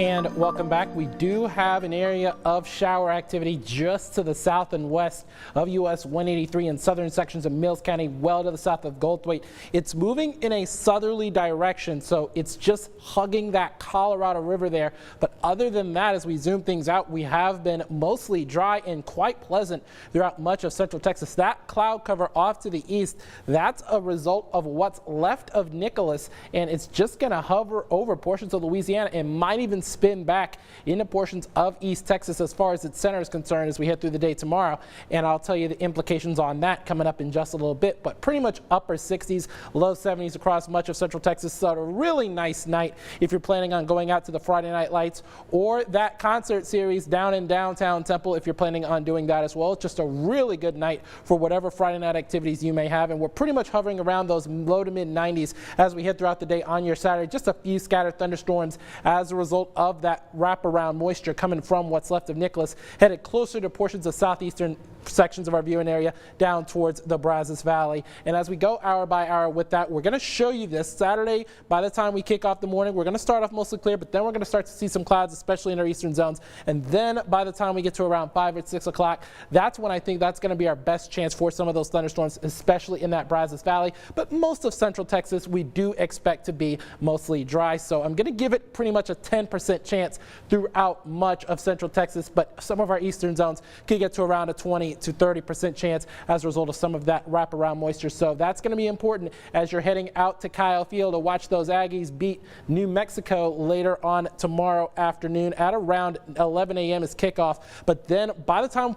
And welcome back. We do have an area of shower activity just to the south and west of US 183 in southern sections of Mills County, well to the south of Goldthwaite. It's moving in a southerly direction, so it's just hugging that Colorado River there. But other than that, as we zoom things out, we have been mostly dry and quite pleasant throughout much of central Texas. That cloud cover off to the east, that's a result of what's left of Nicholas, and it's just going to hover over portions of Louisiana and might even spin back into portions of East Texas as far as its center is concerned as we head through the day tomorrow. And I'll tell you the implications on that coming up in just a little bit, but pretty much upper 60s, low 70s across much of central Texas. So a really nice night if you're planning on going out to the Friday Night Lights or that concert series down in downtown Temple if you're planning on doing that as well. It's just a really good night for whatever Friday night activities you may have. And we're pretty much hovering around those low to mid 90s as we head throughout the day on your Saturday. Just a few scattered thunderstorms as a result of that wraparound moisture coming from what's left of Nicholas, headed closer to portions of southeastern sections of our viewing area down towards the Brazos Valley. And as we go hour by hour with that, we're going to show you this Saturday. By the time we kick off the morning, we're going to start off mostly clear, but then we're going to start to see some clouds, especially in our eastern zones. And then by the time we get to around 5 or 6 o'clock, that's when I think that's going to be our best chance for some of those thunderstorms, especially in that Brazos Valley. But most of central Texas, we do expect to be mostly dry. So I'm going to give it pretty much a 10% chance throughout much of central Texas, but some of our eastern zones could get to around a 20 to 30% chance as a result of some of that wraparound moisture. So that's going to be important as you're heading out to Kyle Field to watch those Aggies beat New Mexico later on tomorrow afternoon at around 11 a.m. is kickoff. But then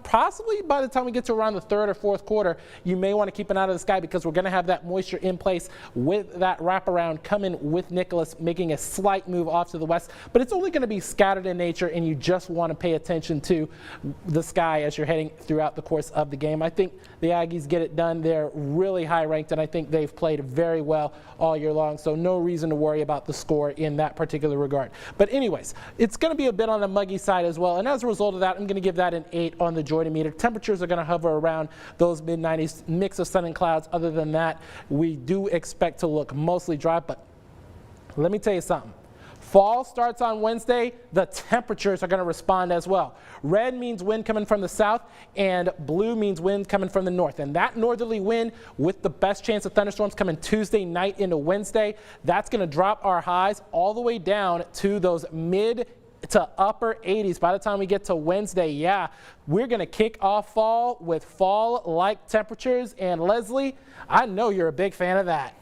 possibly by the time we get to around the third or fourth quarter, you may want to keep an eye on the sky because we're going to have that moisture in place with that wraparound coming with Nicholas making a slight move off to the west. But it's only going to be scattered in nature, and you just want to pay attention to the sky as you're heading throughout the course of the game. I think the Aggies get it done. They're really high ranked, and I think they've played very well all year long, so no reason to worry about the score in that particular regard. But anyways, it's going to be a bit on the muggy side as well, and as a result of that, I'm going to give that an 8 on the Jordan meter. Temperatures are going to hover around those mid-90s, mix of sun and clouds. Other than that, we do expect to look mostly dry, but let me tell you something. Fall starts on Wednesday. The temperatures are going to respond as well. Red means wind coming from the south, and blue means wind coming from the north. And that northerly wind, with the best chance of thunderstorms coming Tuesday night into Wednesday, that's going to drop our highs all the way down to those mid to upper 80s by the time we get to Wednesday. Yeah, we're going to kick off fall with fall-like temperatures. And Leslie, I know you're a big fan of that.